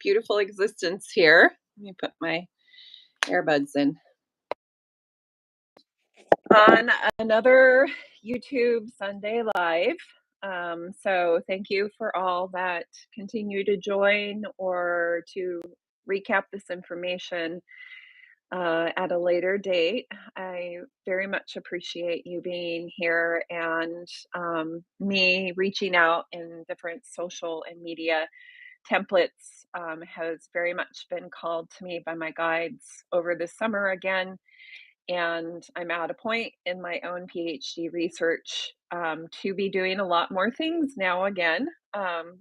beautiful existence here. Let me put my earbuds in. On another YouTube Sunday Live. So thank you for all that continue to join or to recap this information at a later date. I very much appreciate you being here and me reaching out in different social and media templates has very much been called to me by my guides over the summer again. And I'm at a point in my own PhD research to be doing a lot more things now again.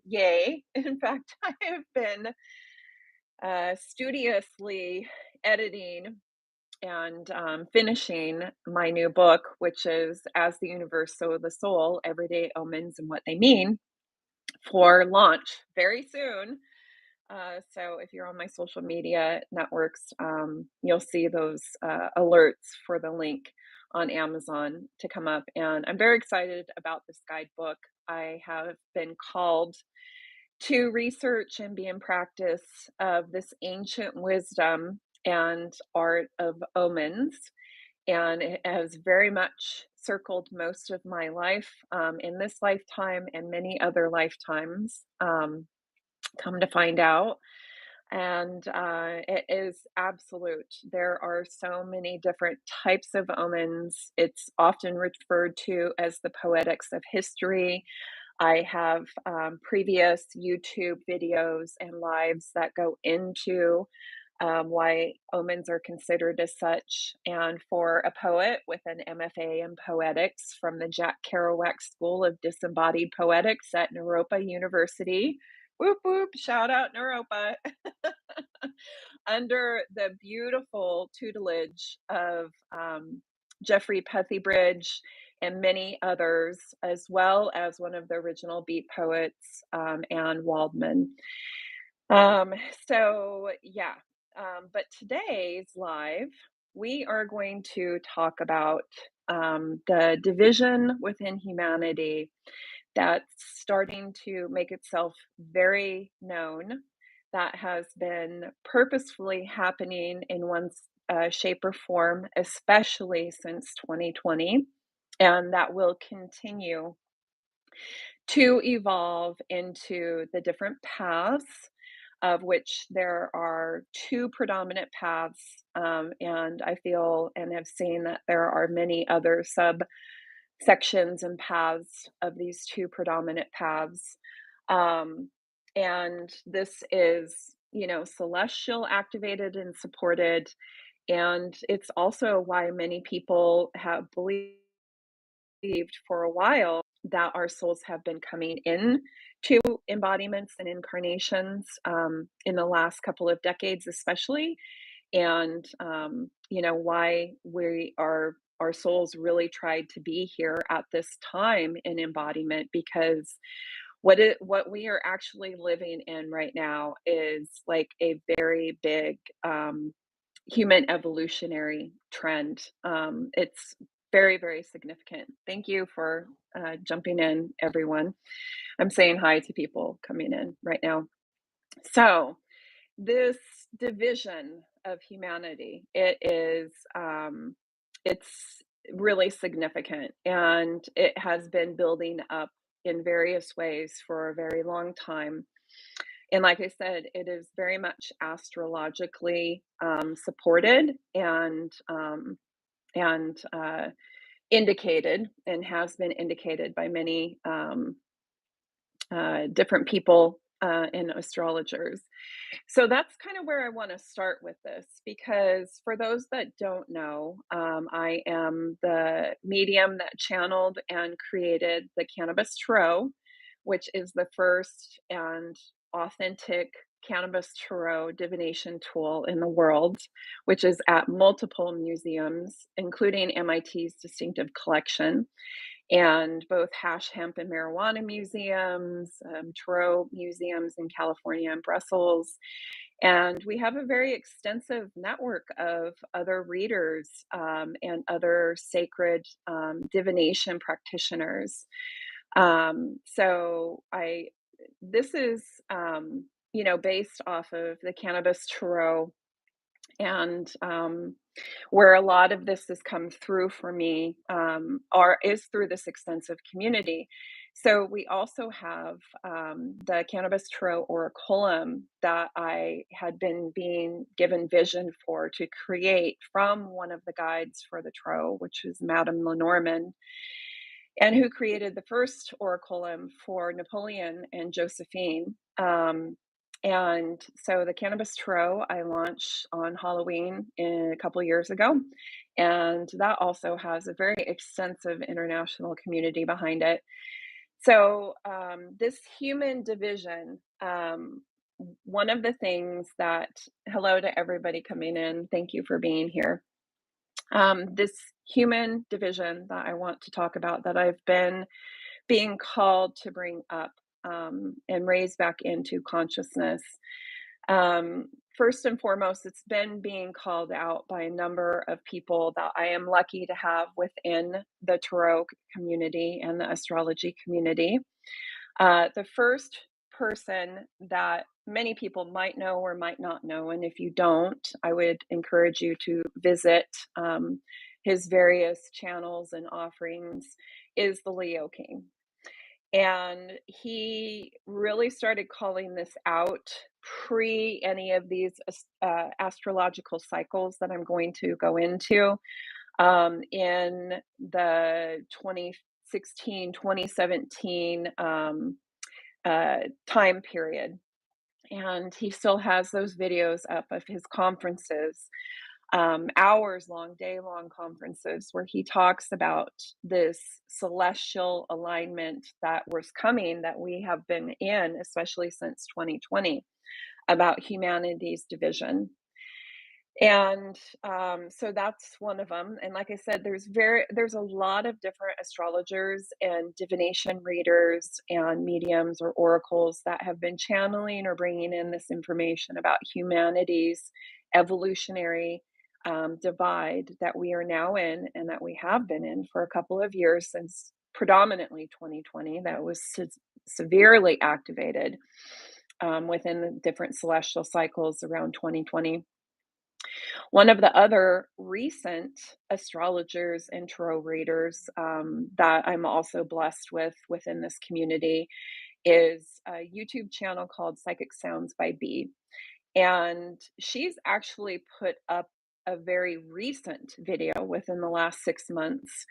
Yay. In fact, I have been studiously editing and finishing my new book, which is As the Universe, So the Soul, Everyday Omens and What They Mean, for launch very soon. So if you're on my social media networks, you'll see those alerts for the link on Amazon to come up. And I'm very excited about this guidebook. I have been called to research and be in practice of this ancient wisdom and art of omens. And it has very much circled most of my life in this lifetime and many other lifetimes, come to find out. And it is absolute. There are so many different types of omens. It's often referred to as the poetics of history. I have previous YouTube videos and lives that go into why omens are considered as such. And for a poet with an MFA in poetics from the Jack Kerouac School of Disembodied Poetics at Naropa University, whoop whoop, shout out Naropa, under the beautiful tutelage of Jeffrey Puthybridge and many others, as well as one of the original beat poets, Anne Waldman. So yeah, but today's live, we are going to talk about the division within humanity that's starting to make itself very known, that has been purposefully happening in one shape or form, especially since 2020, and that will continue to evolve into the different paths, of which there are two predominant paths. And I feel and have seen that there are many other subsections and paths of these two predominant paths. And this is, celestial activated and supported. And it's also why many people have believed for a while that our souls have been coming in to embodiments and incarnations in the last couple of decades, especially. And, why our souls really tried to be here at this time in embodiment, because what we are actually living in right now is like a very big human evolutionary trend. It's very, very significant. Thank you for jumping in, everyone. I'm saying hi to people coming in right now. So, this division of humanity, it's really significant, and it has been building up in various ways for a very long time. And like I said, it is very much astrologically supported and indicated, and has been indicated by many different people and astrologers. So that's kind of where I want to start with this, because for those that don't know, I am the medium that channeled and created the Cannabis Tarot, which is the first and authentic cannabis tarot divination tool in the world, which is at multiple museums, including MIT's distinctive collection, and both hash, hemp, and marijuana museums, tarot museums in California and Brussels. And we have a very extensive network of other readers and other sacred divination practitioners. So this is based off of the Cannabis Tarot, and where a lot of this has come through for me, is through this extensive community. So we also have the Cannabis Tarot Oraculum that I had been being given vision for to create from one of the guides for the Tarot, which is Madame Lenormand, and who created the first oraculum for Napoleon and Josephine. And so the Cannabis Tarot I launched on Halloween a couple years ago, and that also has a very extensive international community behind it. So this human division, one of the things that, hello to everybody coming in, thank you for being here. This human division that I want to talk about, that I've been being called to bring up and raise back into consciousness. First and foremost, it's been being called out by a number of people that I am lucky to have within the tarot community and the astrology community. The first person that many people might know or might not know, and if you don't, I would encourage you to visit his various channels and offerings, is the Leo King. And he really started calling this out pre any of these astrological cycles that I'm going to go into in the 2016, 2017 time period. And he still has those videos up of his conferences, hours long, day long conferences, where he talks about this celestial alignment that was coming, that we have been in, especially since 2020, about humanity's division. And so that's one of them. And like I said, there's a lot of different astrologers and divination readers and mediums or oracles that have been channeling or bringing in this information about humanity's evolutionary divide that we are now in, and that we have been in for a couple of years, since predominantly 2020, that was severely activated within the different celestial cycles around 2020. One of the other recent astrologers and tarot readers that I'm also blessed with within this community is a YouTube channel called Psychic Sounds by B. And she's actually put up a very recent video within the last 6 months,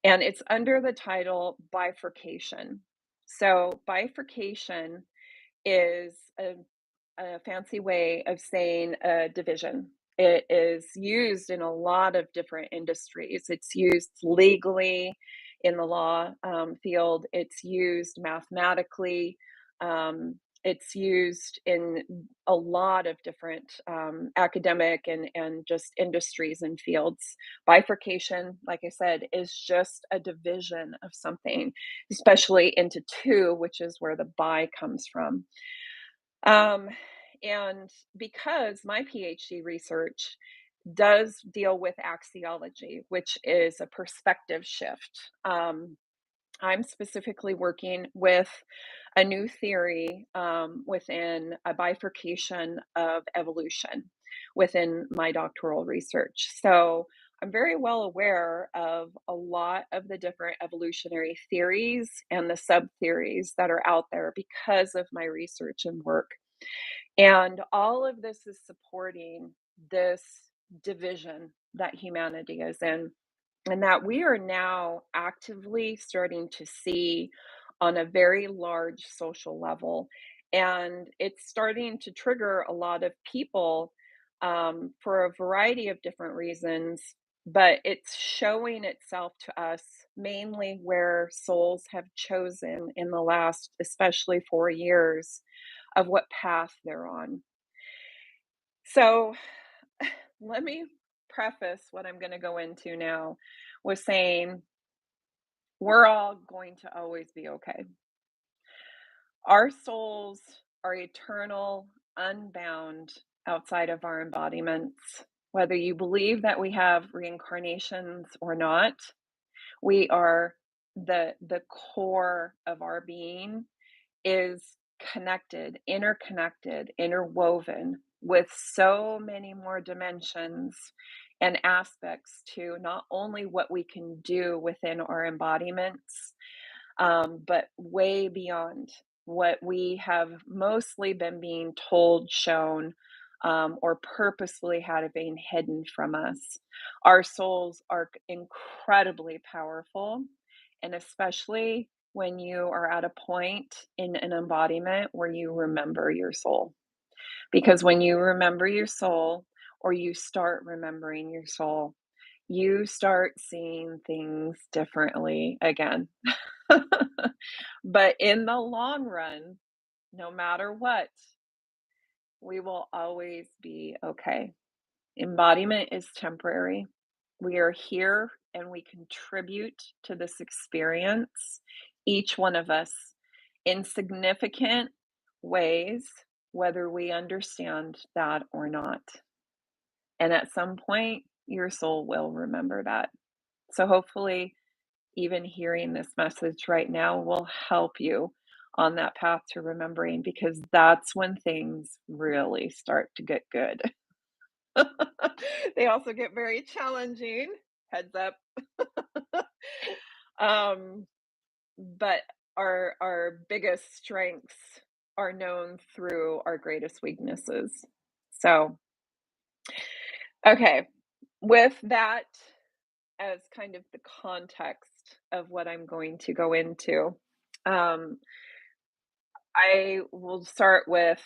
and it's under the title Bifurcation. So, bifurcation is a fancy way of saying a division. It is used in a lot of different industries. It's used legally in the law field. It's used mathematically. It's used in a lot of different academic and just industries and fields. Bifurcation, like I said, is just a division of something, especially into two, which is where the bi comes from. Um, and because my PhD research does deal with axiology, which is a perspective shift, I'm specifically working with a new theory within a bifurcation of evolution within my doctoral research. So I'm very well aware of a lot of the different evolutionary theories and the sub theories that are out there because of my research and work. And all of this is supporting this division that humanity is in, and that we are now actively starting to see on a very large social level. And it's starting to trigger a lot of people for a variety of different reasons, but it's showing itself to us mainly where souls have chosen in the last, especially 4 years, of what path they're on. So let me preface what I'm going to go into now with saying we're all going to always be okay. Our souls are eternal, unbound outside of our embodiments. Whether you believe that we have reincarnations or not, we are the core of our being is connected, interconnected, interwoven with so many more dimensions and aspects to not only what we can do within our embodiments, but way beyond what we have mostly been being told, shown, or purposely had been hidden from us. Our souls are incredibly powerful, and especially when you are at a point in an embodiment where you remember your soul. Because when you remember your soul, or you start remembering your soul, you start seeing things differently again. But in the long run, no matter what, we will always be okay. Embodiment is temporary. We are here and we contribute to this experience, each one of us, in significant ways, whether we understand that or not. And at some point, your soul will remember that. So hopefully, even hearing this message right now will help you on that path to remembering, because that's when things really start to get good. They also get very challenging, heads up. um, but our biggest strengths are known through our greatest weaknesses. So, okay, with that as kind of the context of what I'm going to go into, um, I will start with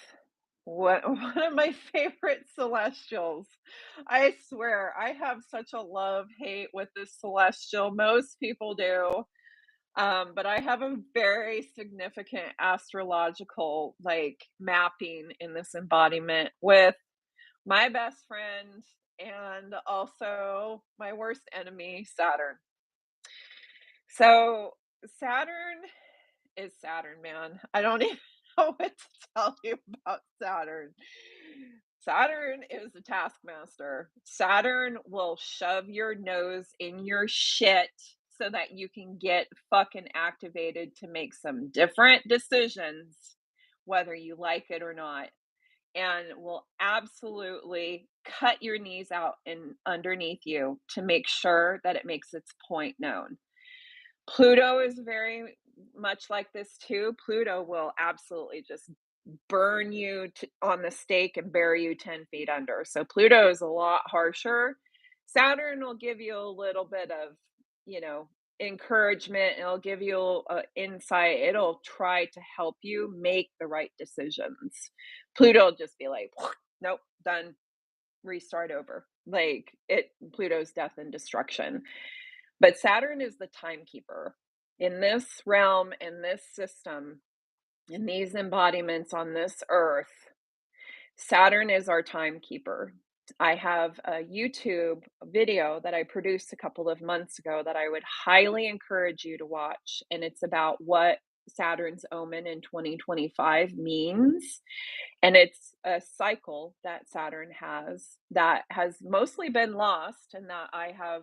what one of my favorite celestials. I swear, I have such a love-hate with this celestial. Most people do. But I have a very significant astrological like mapping in this embodiment with my best friend and also my worst enemy, Saturn. So Saturn is Saturn, man. I don't even know what to tell you about Saturn. Saturn is the taskmaster. Saturn will shove your nose in your shit so that you can get fucking activated to make some different decisions, whether you like it or not, and will absolutely cut your knees out and underneath you to make sure that it makes its point known. Pluto is very much like this too. Pluto will absolutely just burn you on the stake and bury you 10 feet under. So Pluto is a lot harsher. Saturn will give you a little bit of, you know, encouragement. It'll give you insight. It'll try to help you make the right decisions. Pluto will just be like, nope, done, restart over. Like it, Pluto's death and destruction. But Saturn is the timekeeper. In this realm, in this system, in these embodiments on this earth, Saturn is our timekeeper. I have a YouTube video that I produced a couple of months ago that I would highly encourage you to watch. And it's about what Saturn's Omen in 2025 means. And it's a cycle that Saturn has that has mostly been lost, and that I have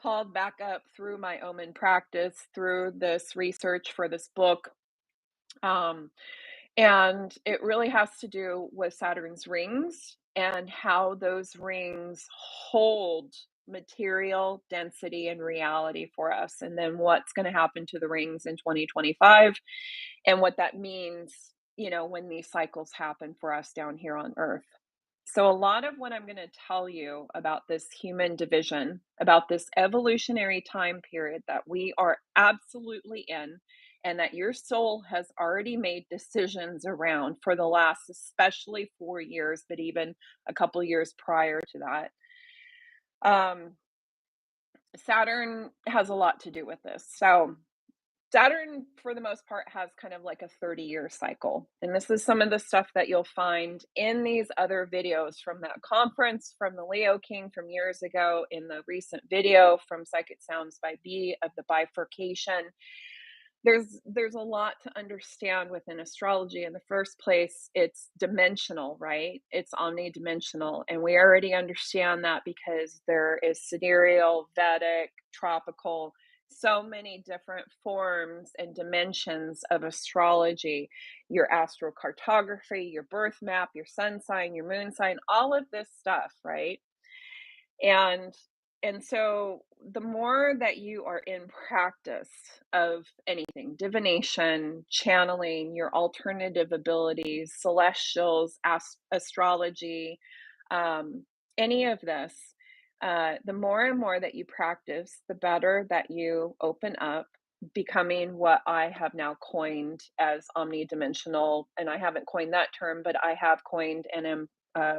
called back up through my Omen practice, through this research for this book. Um, and it really has to do with Saturn's rings and how those rings hold material density and reality for us. And then what's going to happen to the rings in 2025 and what that means, you know, when these cycles happen for us down here on Earth. So, a lot of what I'm going to tell you about this human division, about this evolutionary time period that we are absolutely in, and that your soul has already made decisions around for the last, especially 4 years, but even a couple years prior to that. Um, Saturn has a lot to do with this. So, Saturn, for the most part, has kind of like a 30-year cycle. And this is some of the stuff that you'll find in these other videos from that conference, from the Leo King from years ago, in the recent video from Psychic Sounds by B of the Bifurcation. There's a lot to understand within astrology. In the first place, it's dimensional, right? It's omnidimensional. And we already understand that because there is sidereal, Vedic, tropical, so many different forms and dimensions of astrology, your astrocartography, your birth map, your sun sign, your moon sign, all of this stuff, right? And so the more that you are in practice of anything, divination, channeling, your alternative abilities, celestials, astrology, um, any of this, the more and more that you practice, the better that you open up, becoming what I have now coined as omnidimensional. And I haven't coined that term, but I have coined and am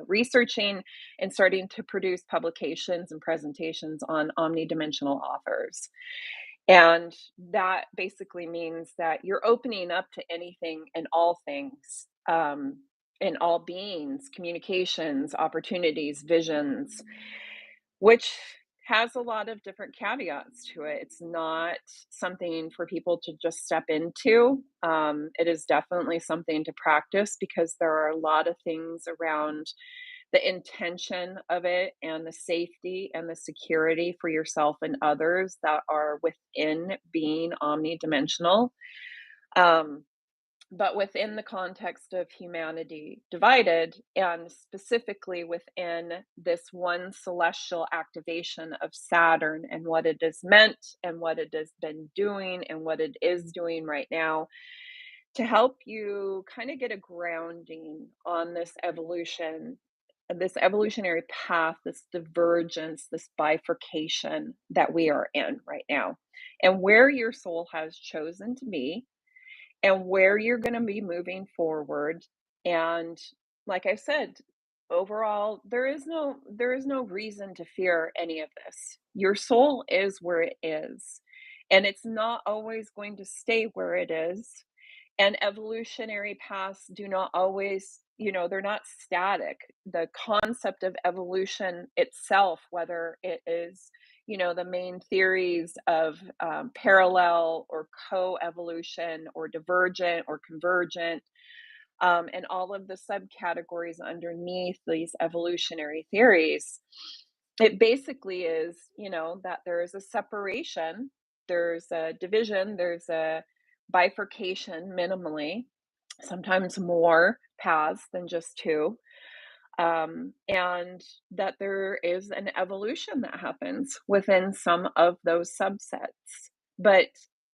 researching and starting to produce publications and presentations on omnidimensional authors. And that basically means that you're opening up to anything and all things, in all beings, communications, opportunities, visions, which has a lot of different caveats to it. It's not something for people to just step into. It is definitely something to practice because there are a lot of things around the intention of it and the safety and the security for yourself and others that are within being omnidimensional. Um, but within the context of humanity divided, and specifically within this one celestial activation of Saturn and what it has meant and what it has been doing and what it is doing right now, to help you kind of get a grounding on this evolutionary path, this divergence, this bifurcation that we are in right now, and where your soul has chosen to be, and where you're going to be moving forward. And like I said, overall, there is no reason to fear any of this. Your soul is where it is, and it's not always going to stay where it is. And evolutionary paths do not always, they're not static. The concept of evolution itself, whether it is, the main theories of parallel or co-evolution or divergent or convergent, and all of the subcategories underneath these evolutionary theories, it basically is, that there is a separation, there's a division, there's a bifurcation minimally, sometimes more paths than just two, and that there is an evolution that happens within some of those subsets. But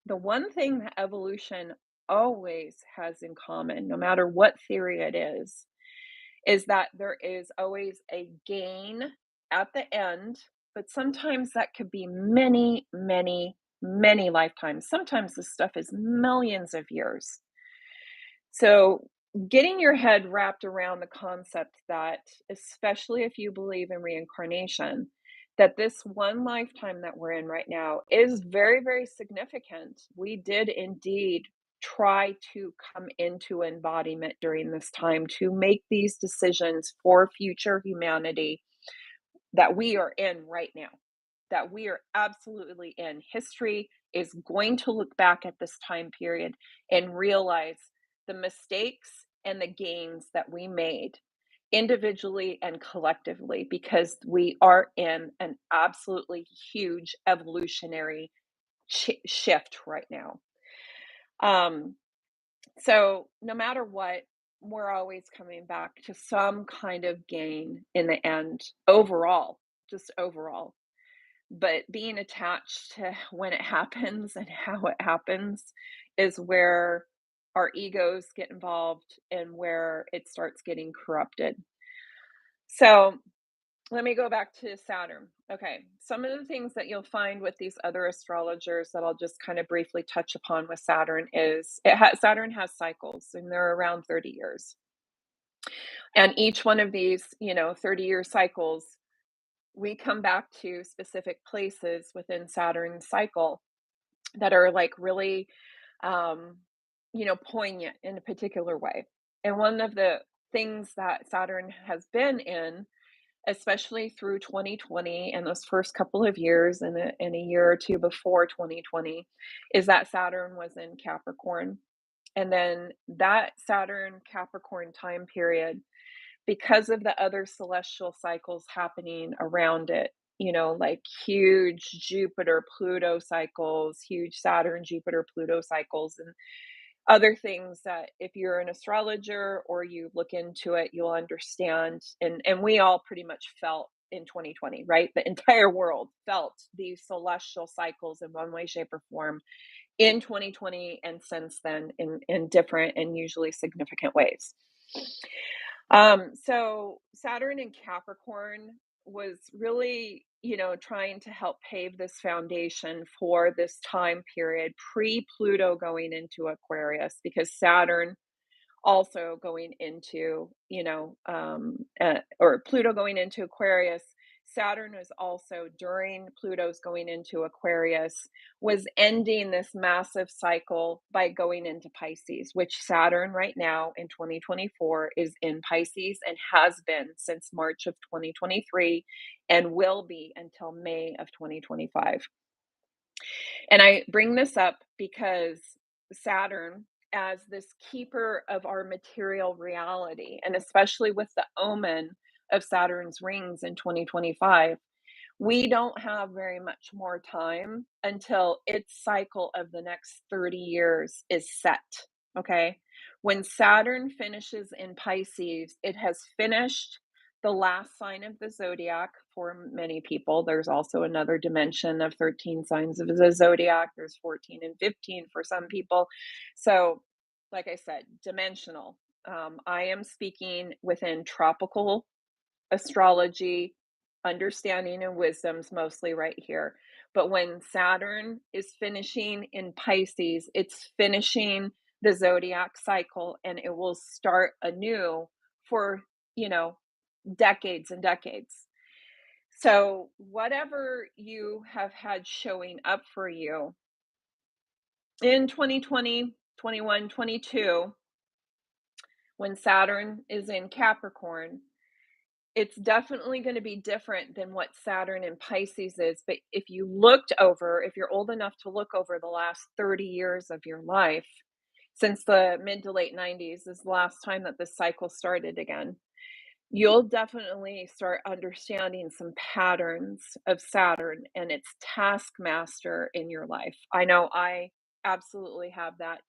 the one thing that evolution always has in common, no matter what theory it is that there is always a gain at the end, but sometimes that could be many, many, many lifetimes. Sometimes this stuff is millions of years. So, getting your head wrapped around the concept that, especially if you believe in reincarnation, that this one lifetime that we're in right now is very, very significant. We did indeed try to come into embodiment during this time to make these decisions for future humanity that we are in right now, that we are absolutely in. History is going to look back at this time period and realize the mistakes and the gains that we made individually and collectively, because we are in an absolutely huge evolutionary shift right now. Um, so, no matter what, we're always coming back to some kind of gain in the end, overall, just overall. But being attached to when it happens and how it happens is where our egos get involved and where it starts getting corrupted. So, let me go back to Saturn. Okay, some of the things that you'll find with these other astrologers that I'll just kind of briefly touch upon with Saturn is Saturn has cycles and they're around 30 years. And each one of these, 30-year cycles, we come back to specific places within Saturn's cycle that are like really, um, poignant in a particular way. And one of the things that Saturn has been in, especially through 2020 and those first couple of years and a year or two before 2020, is that Saturn was in Capricorn. And then that Saturn Capricorn time period, because of the other celestial cycles happening around it, like huge Jupiter Pluto cycles, huge Saturn Jupiter Pluto cycles, and other things that if you're an astrologer or you look into it, you'll understand. And we all pretty much felt in 2020, right? The entire world felt these celestial cycles in one way, shape, or form in 2020 and since then in different and usually significant ways. So Saturn in Capricorn was really, trying to help pave this foundation for this time period pre Pluto going into Aquarius, because Saturn also going into, or Pluto going into Aquarius. Saturn was also, during Pluto's going into Aquarius, was ending this massive cycle by going into Pisces, which Saturn right now in 2024 is in Pisces and has been since March of 2023 and will be until May of 2025. And I bring this up because Saturn, as this keeper of our material reality, and especially with the omen of Saturn's rings in 2025, we don't have very much more time until its cycle of the next 30 years is set. Okay. When Saturn finishes in Pisces, it has finished the last sign of the zodiac for many people. There's also another dimension of 13 signs of the zodiac. There's 14 and 15 for some people. So, like I said, dimensional. I am speaking within tropical astrology, understanding and wisdoms mostly right here. But when Saturn is finishing in Pisces, it's finishing the zodiac cycle and it will start anew for, decades and decades. So, whatever you have had showing up for you in 2020, 21, 22, when Saturn is in Capricorn, it's definitely going to be different than what Saturn in Pisces is. But if you're old enough to look over the last 30 years of your life, since the mid to late 90s is the last time that this cycle started again, you'll definitely start understanding some patterns of Saturn and its taskmaster in your life. I know I absolutely have that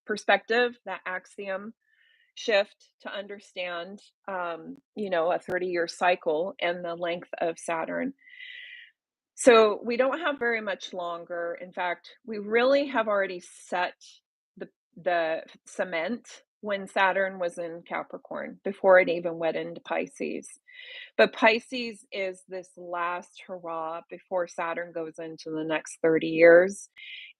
perspective, that axiom shift to understand, a 30-year cycle and the length of Saturn. So we don't have very much longer. In fact, we really have already set the cement when Saturn was in Capricorn before it even went into Pisces. But Pisces is this last hurrah before Saturn goes into the next 30 years.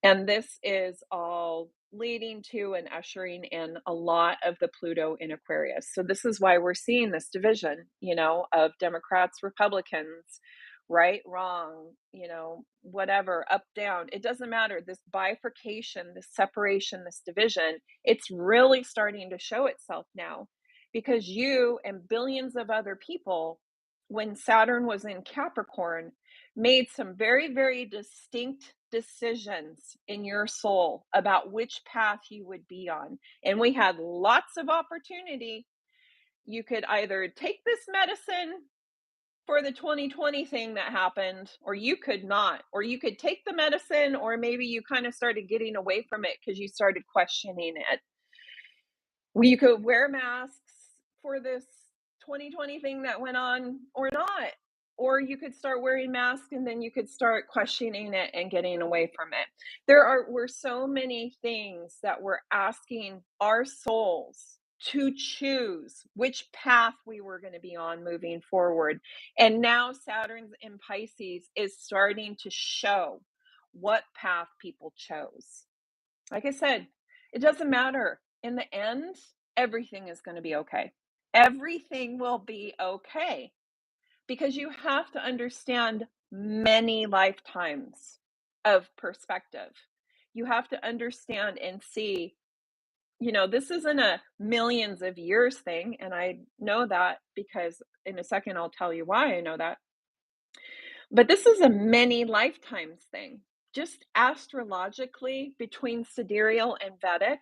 And this is all leading to and ushering in a lot of the Pluto in Aquarius. So this is why we're seeing this division, of Democrats, Republicans, right, wrong, whatever, up, down. It doesn't matter. This bifurcation, this separation, this division, it's really starting to show itself now, because you and billions of other people, when Saturn was in Capricorn, made some very, very distinct decisions in your soul about which path you would be on. And we had lots of opportunity. You could either take this medicine for the 2020 thing that happened, or you could not, or you could take the medicine, or maybe you kind of started getting away from it because you started questioning it. You could wear masks for this 2020 thing that went on or not. Or you could start wearing masks and then you could start questioning it and getting away from it. Were so many things that we're asking our souls to choose which path we were going to be on moving forward. And now Saturn's in Pisces is starting to show what path people chose. Like I said, it doesn't matter. In the end, everything is going to be okay. Everything will be okay, because you have to understand many lifetimes of perspective. You have to understand and see, this isn't a millions of years thing. And I know that because in a second, I'll tell you why I know that. But this is a many lifetimes thing. Just astrologically, between sidereal and Vedic,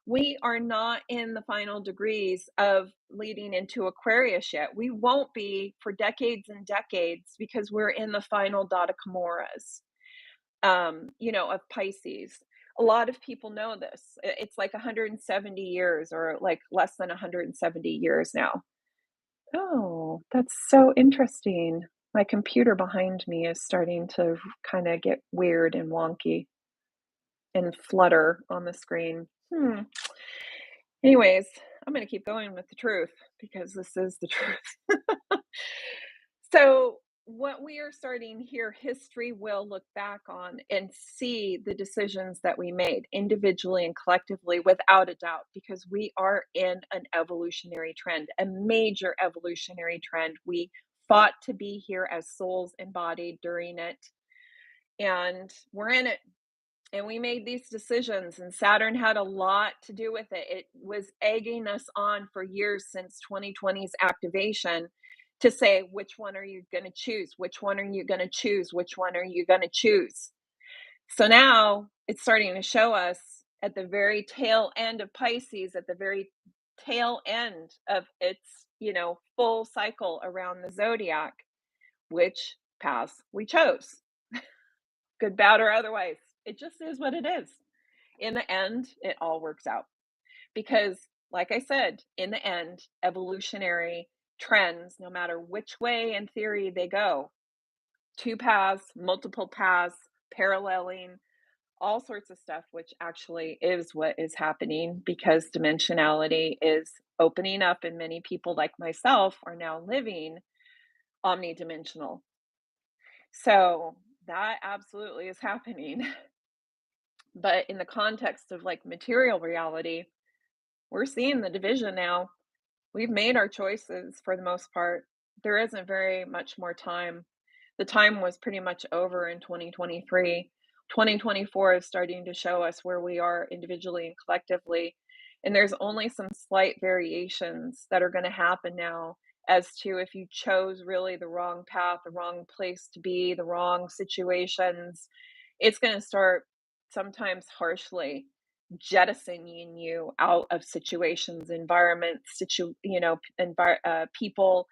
We are not in the final degrees of leading into Aquarius yet. We won't be for decades and decades because we're in the final Dodekamoras, of Pisces. A lot of people know this. It's like 170 years or like less than 170 years now. Oh, that's so interesting. My computer behind me is starting to kind of get weird and wonky and flutter on the screen. Anyways, I'm going to keep going with the truth because this is the truth. So, what we are starting here, history will look back on and see the decisions that we made individually and collectively without a doubt, because we are in an evolutionary trend, a major evolutionary trend. We fought to be here as souls embodied during it, and we're in it. And we made these decisions, and Saturn had a lot to do with it. It was egging us on for years since 2020's activation to say, which one are you going to choose? Which one are you going to choose? Which one are you going to choose? So now it's starting to show us at the very tail end of Pisces, at the very tail end of its, full cycle around the zodiac, which paths we chose, good, bad, or otherwise. It just is what it is. In the end, it all works out because, like I said, in the end, evolutionary trends, no matter which way in theory they go, two paths, multiple paths, paralleling, all sorts of stuff, which actually is what is happening because dimensionality is opening up, and many people like myself are now living omnidimensional. So that absolutely is happening. But in the context of like material reality, we're seeing the division now. We've made our choices for the most part. There isn't very much more time. The time was pretty much over in 2023. 2024 is starting to show us where we are individually and collectively. And there's only some slight variations that are going to happen now as to if you chose really the wrong path, the wrong place to be, the wrong situations. It's going to start sometimes harshly jettisoning you out of situations, environments, people,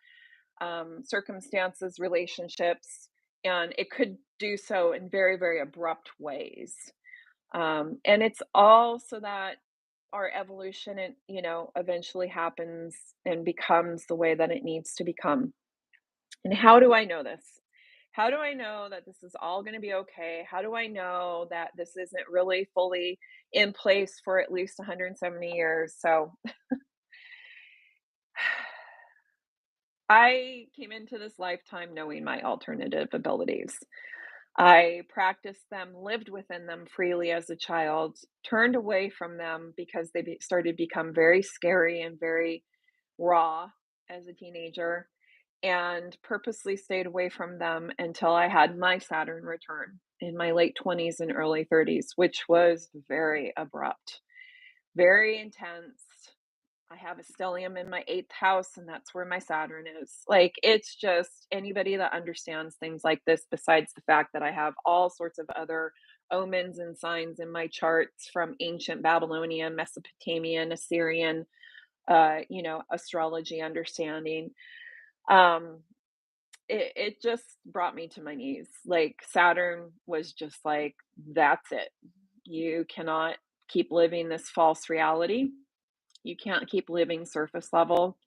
circumstances, relationships, and it could do so in very, very abrupt ways. And it's all so that our evolution, eventually happens and becomes the way that it needs to become. And how do I know this? How do I know that this is all going to be okay? How do I know that this isn't really fully in place for at least 170 years? So I came into this lifetime knowing my alternative abilities. I practiced them, lived within them freely as a child, turned away from them because they started to become very scary and very raw as a teenager, and purposely stayed away from them until I had my Saturn return in my late 20s and early 30s, which was very abrupt, very intense. I have a stellium in my eighth house, and that's where my Saturn is. Like, it's just anybody that understands things like this, besides the fact that I have all sorts of other omens and signs in my charts from ancient Babylonian, Mesopotamian, Assyrian, astrology understanding. Um, it just brought me to my knees. Like, Saturn was just like, that's it. You cannot keep living this false reality. You can't keep living surface level.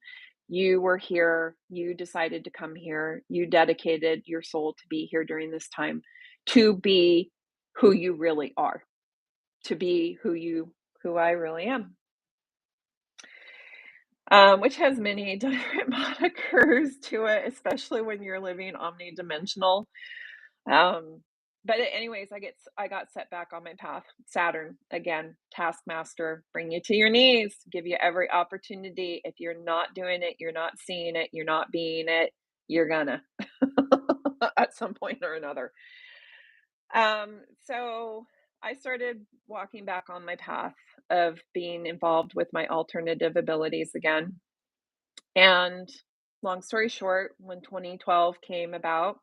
You were here, you decided to come here, you dedicated your soul to be here during this time, to be who you really are, to be who I really am. Which has many different monikers to it, especially when you're living omnidimensional. Um, but anyways, I got set back on my path. Saturn, again, taskmaster, bring you to your knees, give you every opportunity. If you're not doing it, you're not seeing it, you're not being it, you're gonna at some point or another. So I started walking back on my path of being involved with my alternative abilities again. And long story short, when 2012 came about,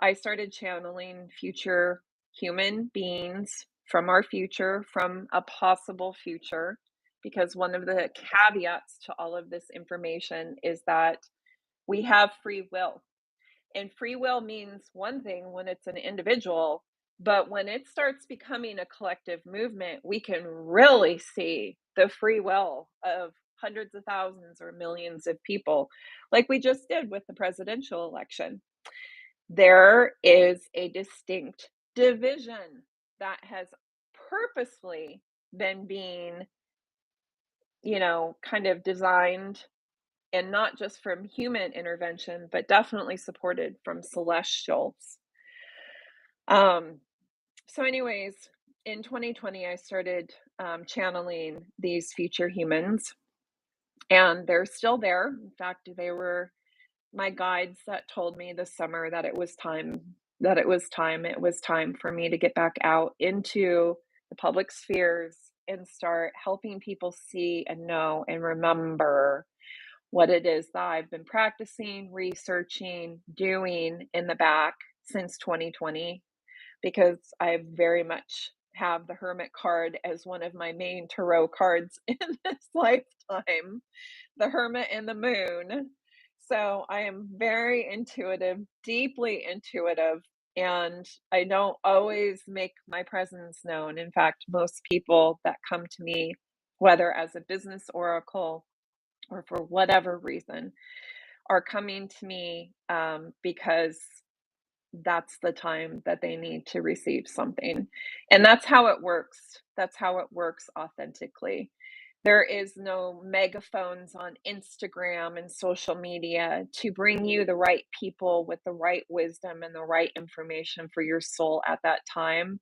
I started channeling future human beings from our future, from a possible future, because one of the caveats to all of this information is that we have free will. And free will means one thing when it's an individual, but when it starts becoming a collective movement, we can really see the free will of hundreds of thousands or millions of people, like we just did with the presidential election. There is a distinct division that has purposefully been being, kind of designed, and not just from human intervention, but definitely supported from celestials. Um, so, anyways, in 2020, I started channeling these future humans, and they're still there. In fact, they were my guides that told me this summer that it was time, it was time for me to get back out into the public spheres and start helping people see and know and remember what it is that I've been practicing, researching, doing in the back since 2020, because I very much have the Hermit card as one of my main tarot cards in this lifetime, the Hermit and the Moon. So I am very intuitive, deeply intuitive, and I don't always make my presence known. In fact, most people that come to me, whether as a business oracle or for whatever reason, are coming to me because that's the time that they need to receive something. And that's how it works. That's how it works authentically. There is no megaphones on Instagram and social media to bring you the right people with the right wisdom and the right information for your soul at that time.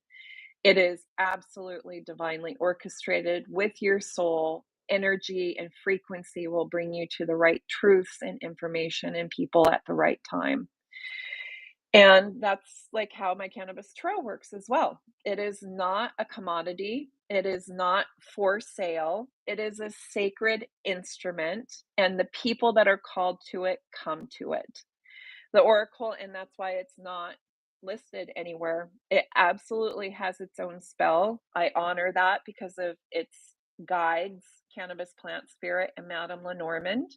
It is absolutely divinely orchestrated with your soul. Energy and frequency will bring you to the right truths and information and people at the right time. And that's like how my cannabis tarot works as well. It is not a commodity. It is not for sale. It is a sacred instrument, and the people that are called to it come to it. The oracle, and that's why it's not listed anywhere. It absolutely has its own spell. I honor that because of its guides, Cannabis Plant Spirit and Madame Lenormand.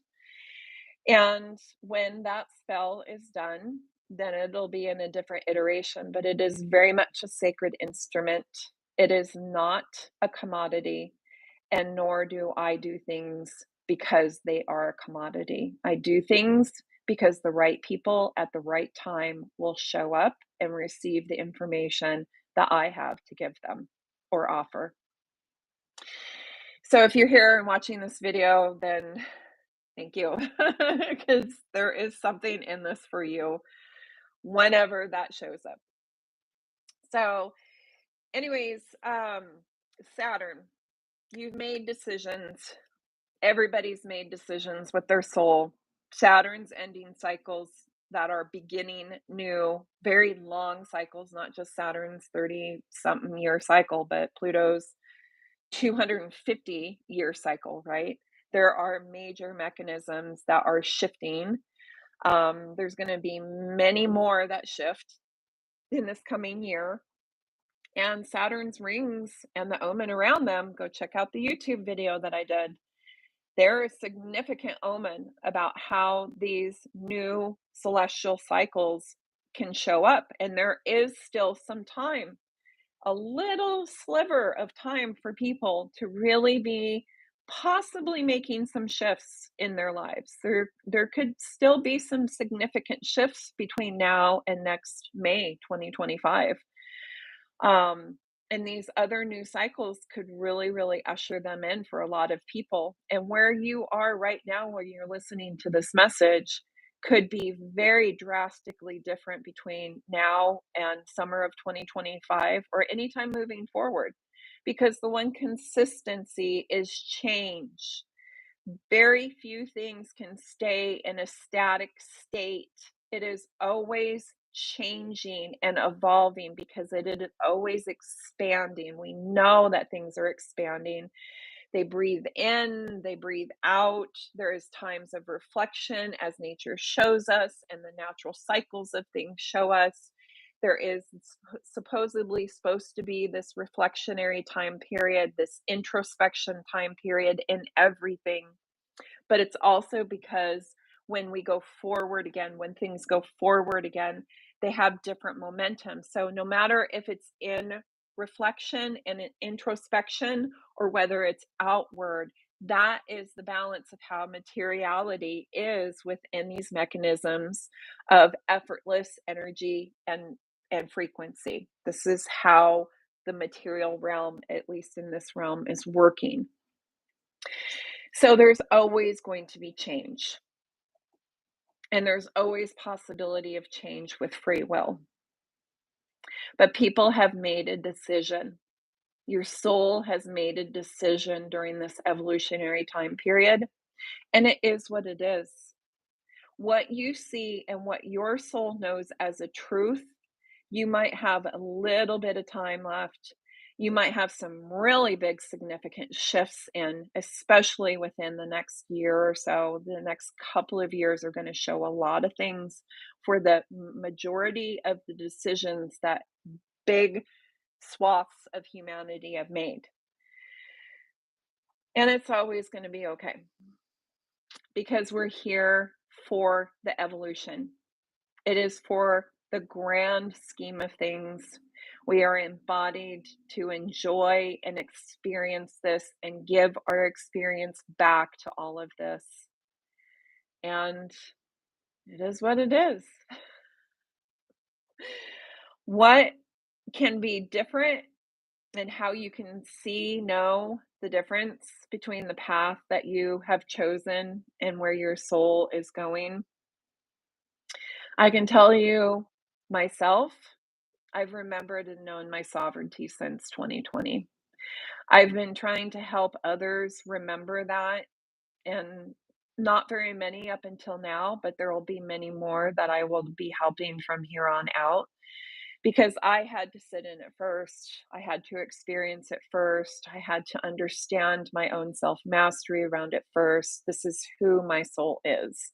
And when that spell is done, then it'll be in a different iteration, but it is very much a sacred instrument. It is not a commodity, and nor do I do things because they are a commodity. I do things because the right people at the right time will show up and receive the information that I have to give them or offer. So if you're here and watching this video, then thank you, because there is something in this for you whenever that shows up. So, anyways, Saturn, you've made decisions. Everybody's made decisions with their soul. Saturn's ending cycles that are beginning new, very long cycles, not just Saturn's 30 something year cycle, but Pluto's 250-year cycle, right? There are major mechanisms that are shifting. There's going to be many more that shift in this coming year. And Saturn's rings and the omen around them, go check out the YouTube video that I did. There is significant omen about how these new celestial cycles can show up. And there is still some time, a little sliver of time for people to really be possibly making some shifts in their lives. There could still be some significant shifts between now and next May 2025. And these other new cycles could really, really usher them in for a lot of people. And where you are right now, where you're listening to this message, could be very drastically different between now and summer of 2025 or anytime moving forward, because the one consistency is change. Very few things can stay in a static state. It is always changing and evolving because it is always expanding. We know that things are expanding. They breathe in, they breathe out. There is times of reflection as nature shows us and the natural cycles of things show us. There is supposedly supposed to be this reflectionary time period, this introspection time period in everything. But it's also because when we go forward again, when things go forward again, they have different momentum. So no matter if it's in reflection and in introspection or whether it's outward, that is the balance of how materiality is within these mechanisms of effortless energy and frequency. This is how the material realm, at least in this realm, is working. So there's always going to be change. And there's always possibility of change with free will. But people have made a decision. Your soul has made a decision during this evolutionary time period, and it is what it is. What you see and what your soul knows as a truth, you might have a little bit of time left. You might have some really big significant shifts in, especially within the next year or so. The next couple of years are going to show a lot of things for the majority of the decisions that big swaths of humanity have made. And it's always going to be okay because we're here for the evolution. It is for the grand scheme of things. We are embodied to enjoy and experience this and give our experience back to all of this. And it is what it is. What can be different and how you can know the difference between the path that you have chosen and where your soul is going? I can tell you myself, I've remembered and known my sovereignty since 2020. I've been trying to help others remember that, and not very many up until now, but there will be many more that I will be helping from here on out because I had to sit in it first. I had to experience it first. I had to understand my own self mastery around it first. This is who my soul is.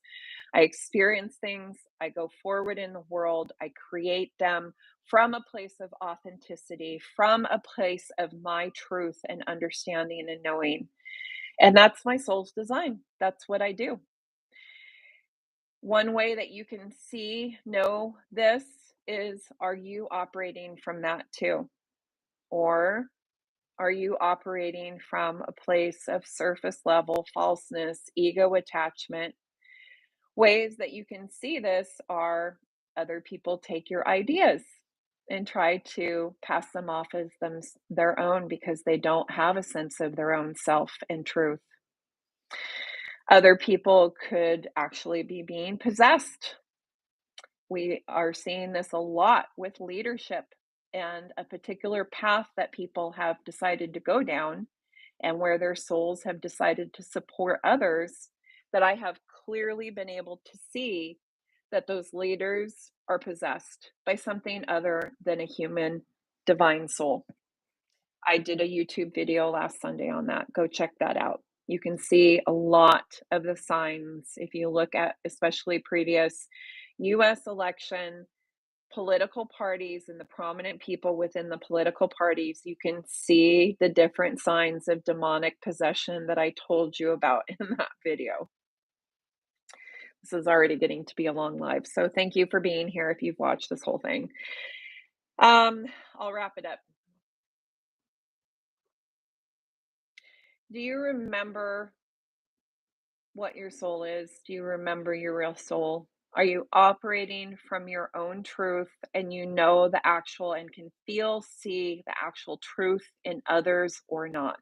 I experience things, I go forward in the world, I create them from a place of authenticity, from a place of my truth and understanding and knowing. And that's my soul's design. That's what I do. One way that you can know this is, are you operating from that too? Or are you operating from a place of surface level falseness, ego attachment? Ways that you can see this are other people take your ideas and try to pass them off as their own because they don't have a sense of their own self and truth. Other people could actually be being possessed. We are seeing this a lot with leadership and a particular path that people have decided to go down and where their souls have decided to support others, that I have clearly been able to see that those leaders are possessed by something other than a human divine soul. I did a YouTube video last Sunday on that. Go check that out. You can see a lot of the signs if you look at especially previous US election political parties and the prominent people within the political parties, you can see the different signs of demonic possession that I told you about in that video. This is already getting to be a long live, so thank you for being here if you've watched this whole thing. I'll wrap it up. Do you remember what your soul is? Do you remember your real soul? Are you operating from your own truth and you know the actual and can see the actual truth in others or not?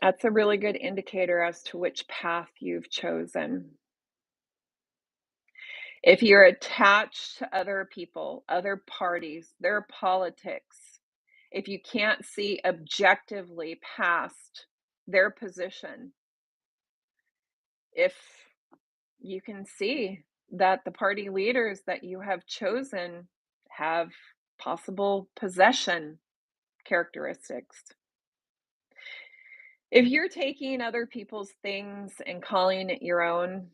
That's a really good indicator as to which path you've chosen. If you're attached to other people, other parties, their politics, if you can't see objectively past their position, if you can see that the party leaders that you have chosen have possible possession characteristics. If you're taking other people's things and calling it your own,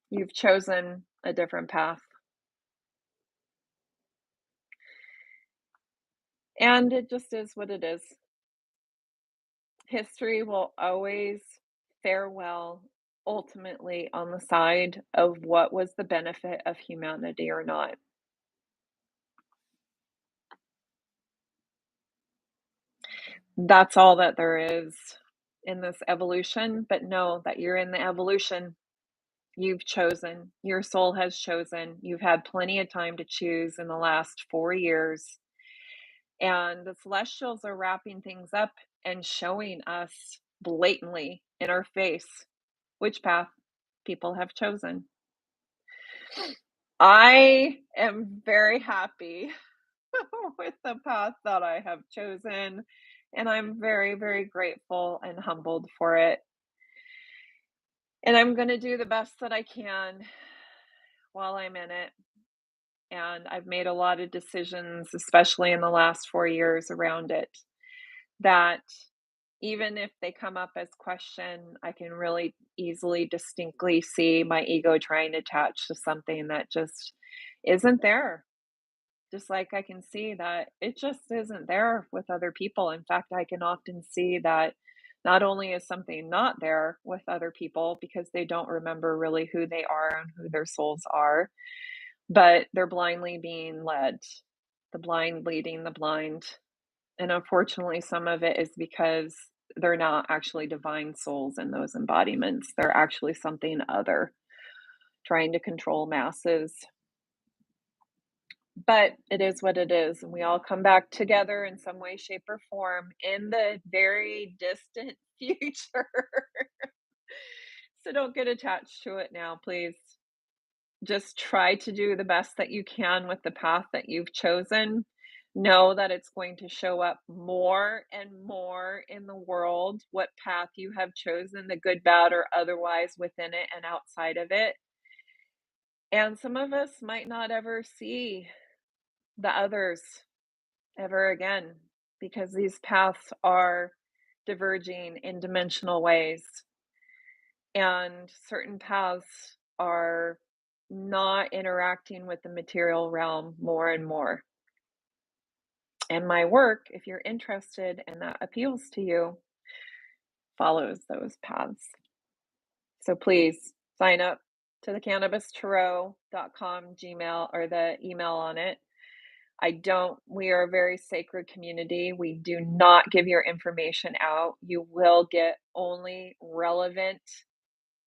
You've chosen a different path. And it just is what it is. History will always fare well ultimately on the side of what was the benefit of humanity or not. That's all that there is in this evolution, but know that you're in the evolution. You've chosen. Your soul has chosen. You've had plenty of time to choose in the last 4 years, and the celestials are wrapping things up and showing us blatantly in our face which path people have chosen. I am very happy with the path that I have chosen, and I'm very, very grateful and humbled for it. And I'm going to do the best that I can while I'm in it. And I've made a lot of decisions, especially in the last 4 years, around it, that even if they come up as question, I can really easily, distinctly see my ego trying to attach to something that just isn't there. Just like I can see that it just isn't there with other people. In fact, I can often see that not only is something not there with other people because they don't remember really who they are and who their souls are, but they're blindly being led, the blind leading the blind. And unfortunately, some of it is because they're not actually divine souls in those embodiments. They're actually something other, trying to control masses. But it is what it is, and we all come back together in some way, shape, or form in the very distant future. So don't get attached to it now, please. Just try to do the best that you can with the path that you've chosen. Know that it's going to show up more and more in the world, what path you have chosen, the good, bad, or otherwise within it and outside of it. And some of us might not ever see the others ever again because these paths are diverging in dimensional ways, and certain paths are not interacting with the material realm more and more. And my work, if you're interested and that appeals to you, follows those paths. So please sign up to the cannabistarot.com Gmail or the email on it. We are a very sacred community. We do not give your information out. You will get only relevant,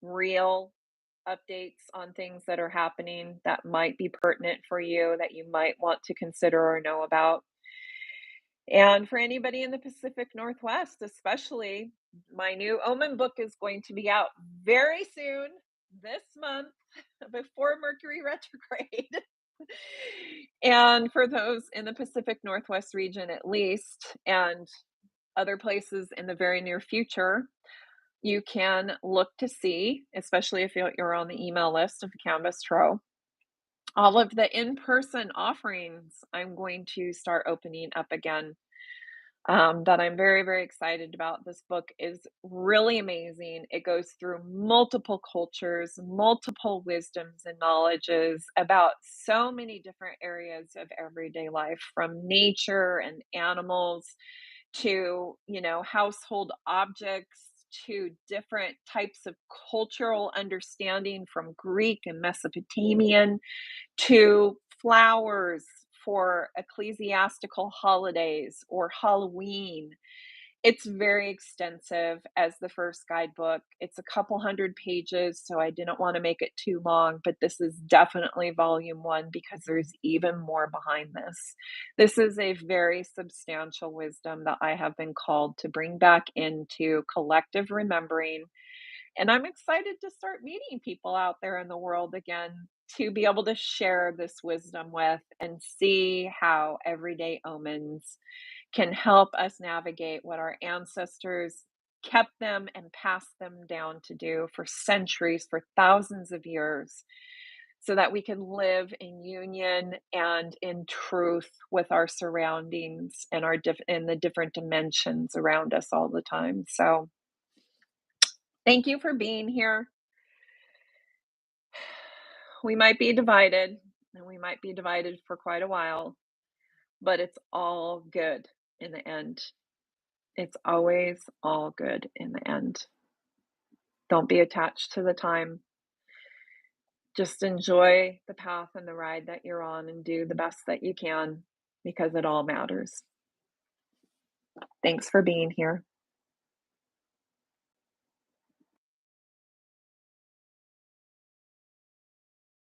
real updates on things that are happening that might be pertinent for you, that you might want to consider or know about. And for anybody in the Pacific Northwest, especially, my new Omen book is going to be out very soon this month before Mercury retrograde. And for those in the Pacific Northwest region, at least, and other places in the very near future, you can look to see, especially if you're on the email list of the Canvas Tarot, all of the in person offerings I'm going to start opening up again, that I'm very, very excited about. This book is really amazing. It goes through multiple cultures, multiple wisdoms and knowledges about so many different areas of everyday life, from nature and animals to, household objects, to different types of cultural understanding from Greek and Mesopotamian, to flowers for ecclesiastical holidays or Halloween. It's very extensive as the first guidebook. It's a couple hundred pages, so I didn't want to make it too long, but this is definitely volume one because there's even more behind this. This is a very substantial wisdom that I have been called to bring back into collective remembering, and I'm excited to start meeting people out there in the world again to be able to share this wisdom with and see how everyday omens can help us navigate what our ancestors kept them and passed them down to do for centuries, for thousands of years, so that we can live in union and in truth with our surroundings and in the different dimensions around us all the time. So thank you for being here. we might be divided, and we might be divided for quite a while, but it's all good in the end. It's always all good in the end. Don't be attached to the time. Just enjoy the path and the ride that you're on and do the best that you can because it all matters. Thanks for being here.